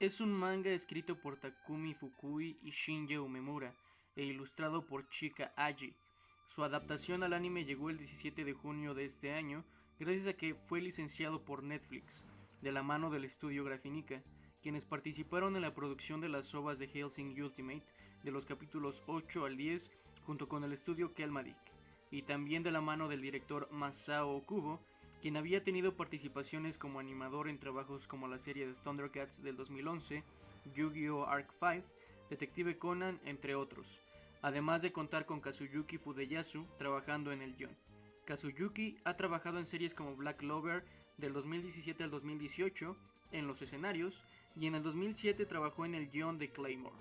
Es un manga escrito por Takumi Fukui y Shinji Umemura e ilustrado por Chika Aji. Su adaptación al anime llegó el 17 de junio de este año gracias a que fue licenciado por Netflix, de la mano del estudio Graphinica, quienes participaron en la producción de las ovas de Hellsing Ultimate de los capítulos 8 al 10 junto con el estudio Kelmatic, y también de la mano del director Masao Okubo, quien había tenido participaciones como animador en trabajos como la serie de Thundercats del 2011, Yu-Gi-Oh! Arc 5, Detective Conan, entre otros, además de contar con Kazuyuki Fudeyasu trabajando en el guion. Kazuyuki ha trabajado en series como Black Clover del 2017 al 2018 en los escenarios y en el 2007 trabajó en el guion de Claymore.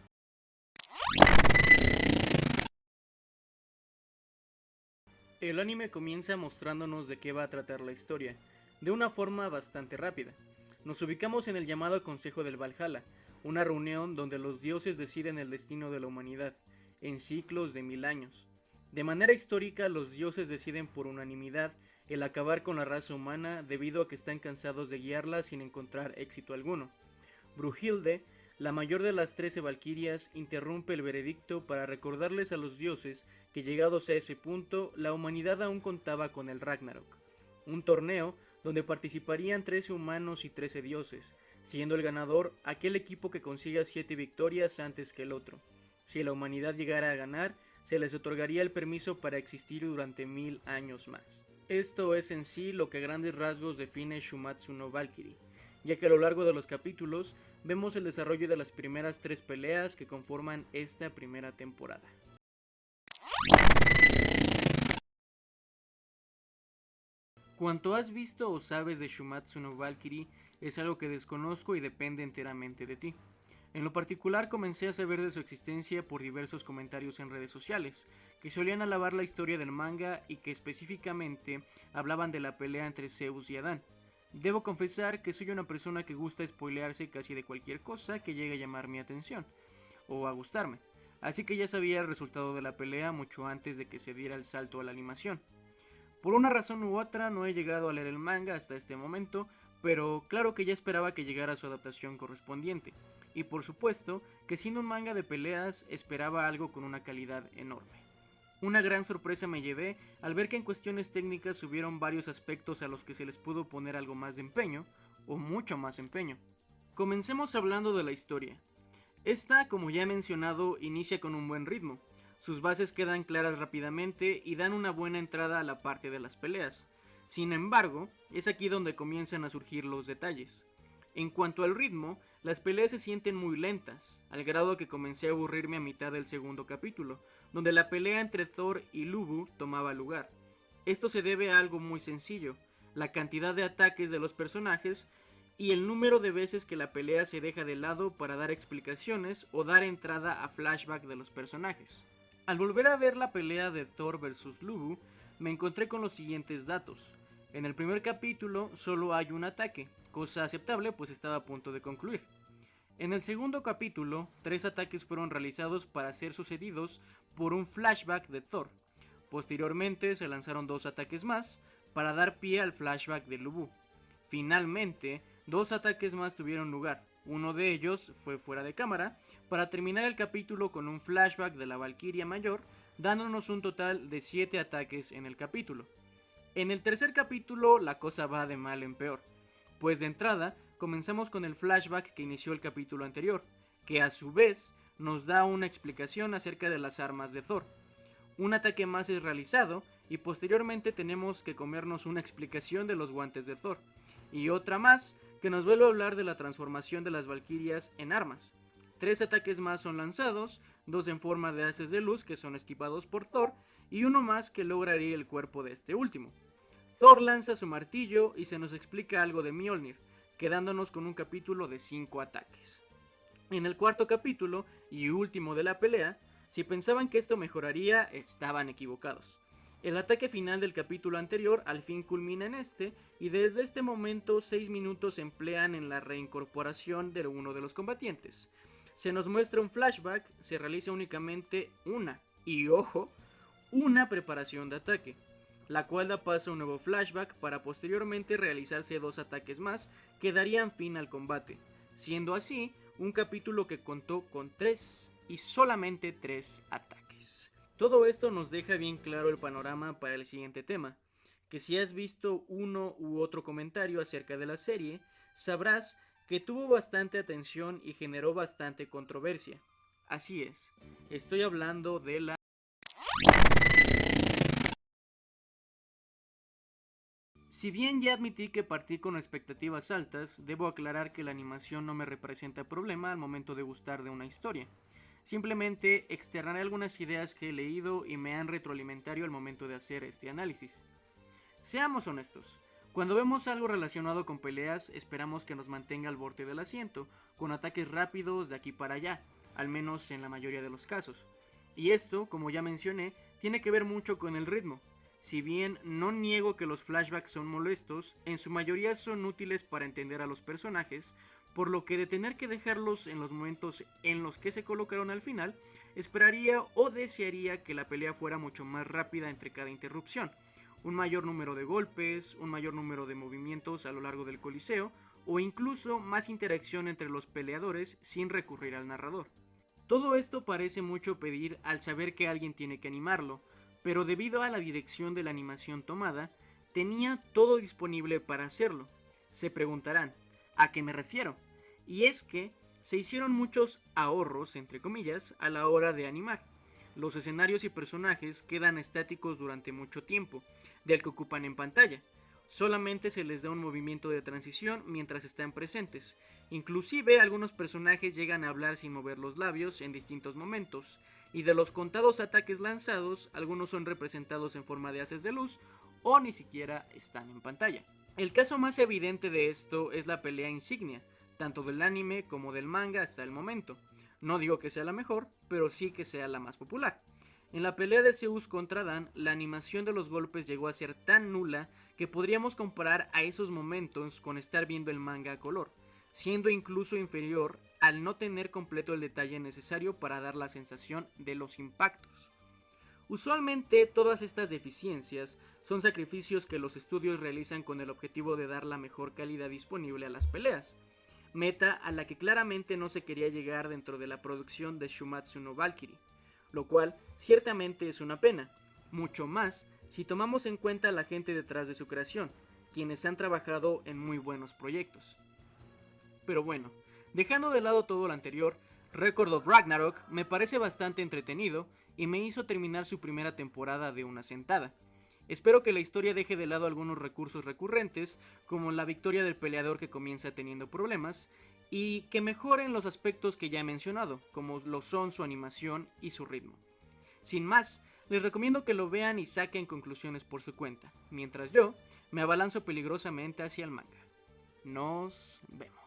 El anime comienza mostrándonos de qué va a tratar la historia, de una forma bastante rápida. Nos ubicamos en el llamado Consejo del Valhalla, una reunión donde los dioses deciden el destino de la humanidad, en ciclos de 1000 años. De manera histórica, los dioses deciden por unanimidad el acabar con la raza humana debido a que están cansados de guiarla sin encontrar éxito alguno. Brujilde, la mayor de las 13 valquirias, interrumpe el veredicto para recordarles a los dioses que llegados a ese punto, la humanidad aún contaba con el Ragnarok, un torneo donde participarían 13 humanos y 13 dioses, siendo el ganador aquel equipo que consiga 7 victorias antes que el otro. Si la humanidad llegara a ganar, se les otorgaría el permiso para existir durante 1000 años más. Esto es en sí lo que a grandes rasgos define Shumatsu no Valkyrie, ya que a lo largo de los capítulos vemos el desarrollo de las primeras 3 peleas que conforman esta primera temporada. Cuanto has visto o sabes de Shumatsu no Valkyrie es algo que desconozco y depende enteramente de ti. En lo particular comencé a saber de su existencia por diversos comentarios en redes sociales, que solían alabar la historia del manga y que específicamente hablaban de la pelea entre Zeus y Adán. Debo confesar que soy una persona que gusta spoilearse casi de cualquier cosa que llegue a llamar mi atención, o a gustarme, así que ya sabía el resultado de la pelea mucho antes de que se diera el salto a la animación. Por una razón u otra no he llegado a leer el manga hasta este momento, pero claro que ya esperaba que llegara su adaptación correspondiente. Y por supuesto que siendo un manga de peleas esperaba algo con una calidad enorme. Una gran sorpresa me llevé al ver que en cuestiones técnicas hubieron varios aspectos a los que se les pudo poner algo más de empeño, o mucho más empeño. Comencemos hablando de la historia. Esta, como ya he mencionado, inicia con un buen ritmo. Sus bases quedan claras rápidamente y dan una buena entrada a la parte de las peleas. Sin embargo, es aquí donde comienzan a surgir los detalles. En cuanto al ritmo, las peleas se sienten muy lentas, al grado que comencé a aburrirme a mitad del segundo capítulo, donde la pelea entre Thor y Lubu tomaba lugar. Esto se debe a algo muy sencillo, la cantidad de ataques de los personajes y el número de veces que la pelea se deja de lado para dar explicaciones o dar entrada a flashback de los personajes. Al volver a ver la pelea de Thor vs Lubu, me encontré con los siguientes datos. En el primer capítulo solo hay un ataque, cosa aceptable pues estaba a punto de concluir. En el segundo capítulo, 3 ataques fueron realizados para ser sucedidos por un flashback de Thor. Posteriormente se lanzaron 2 ataques más para dar pie al flashback de Lubu. Finalmente, 2 ataques más tuvieron lugar. Uno de ellos fue fuera de cámara para terminar el capítulo con un flashback de la Valquiria Mayor, dándonos un total de 7 ataques en el capítulo. En el tercer capítulo la cosa va de mal en peor, pues de entrada comenzamos con el flashback que inició el capítulo anterior, que a su vez nos da una explicación acerca de las armas de Thor. Un ataque más es realizado y posteriormente tenemos que comernos una explicación de los guantes de Thor, y otra más que nos vuelve a hablar de la transformación de las valquirias en armas. 3 ataques más son lanzados, 2 en forma de haces de luz que son esquivados por Thor, y uno más que logra herir el cuerpo de este último. Thor lanza su martillo y se nos explica algo de Mjolnir, quedándonos con un capítulo de 5 ataques. En el cuarto capítulo, y último de la pelea, si pensaban que esto mejoraría, estaban equivocados. El ataque final del capítulo anterior al fin culmina en este, y desde este momento 6 minutos se emplean en la reincorporación de uno de los combatientes. Se nos muestra un flashback, se realiza únicamente una, y ojo, una preparación de ataque, la cual da paso a un nuevo flashback para posteriormente realizarse 2 ataques más que darían fin al combate. Siendo así, un capítulo que contó con 3 y solamente 3 ataques. Todo esto nos deja bien claro el panorama para el siguiente tema, que si has visto uno u otro comentario acerca de la serie, sabrás que tuvo bastante atención y generó bastante controversia. Así es, estoy hablando de la... Si bien ya admití que partí con expectativas altas, debo aclarar que la animación no me representa problema al momento de gustar de una historia. Simplemente externaré algunas ideas que he leído y me han retroalimentado al momento de hacer este análisis. Seamos honestos, cuando vemos algo relacionado con peleas esperamos que nos mantenga al borde del asiento, con ataques rápidos de aquí para allá, al menos en la mayoría de los casos. Y esto, como ya mencioné, tiene que ver mucho con el ritmo. Si bien no niego que los flashbacks son molestos, en su mayoría son útiles para entender a los personajes, por lo que de tener que dejarlos en los momentos en los que se colocaron al final, esperaría o desearía que la pelea fuera mucho más rápida entre cada interrupción, un mayor número de golpes, un mayor número de movimientos a lo largo del coliseo, o incluso más interacción entre los peleadores sin recurrir al narrador. Todo esto parece mucho pedir al saber que alguien tiene que animarlo, pero debido a la dirección de la animación tomada, tenía todo disponible para hacerlo. Se preguntarán, ¿a qué me refiero? Y es que se hicieron muchos ahorros, entre comillas, a la hora de animar. Los escenarios y personajes quedan estáticos durante mucho tiempo, del que ocupan en pantalla. Solamente se les da un movimiento de transición mientras están presentes. Inclusive algunos personajes llegan a hablar sin mover los labios en distintos momentos. Y de los contados ataques lanzados, algunos son representados en forma de haces de luz o ni siquiera están en pantalla. El caso más evidente de esto es la pelea insignia, tanto del anime como del manga hasta el momento. No digo que sea la mejor, pero sí que sea la más popular. En la pelea de Zeus contra Dan, la animación de los golpes llegó a ser tan nula que podríamos comparar a esos momentos con estar viendo el manga a color, siendo incluso inferior al no tener completo el detalle necesario para dar la sensación de los impactos. Usualmente todas estas deficiencias son sacrificios que los estudios realizan con el objetivo de dar la mejor calidad disponible a las peleas, meta a la que claramente no se quería llegar dentro de la producción de Shumatsu no Valkyrie, lo cual ciertamente es una pena, mucho más si tomamos en cuenta a la gente detrás de su creación, quienes han trabajado en muy buenos proyectos. Pero bueno, dejando de lado todo lo anterior, Record of Ragnarok me parece bastante entretenido y me hizo terminar su primera temporada de una sentada. Espero que la historia deje de lado algunos recursos recurrentes, como la victoria del peleador que comienza teniendo problemas, y que mejoren los aspectos que ya he mencionado, como lo son su animación y su ritmo. Sin más, les recomiendo que lo vean y saquen conclusiones por su cuenta, mientras yo me abalanzo peligrosamente hacia el manga. Nos vemos.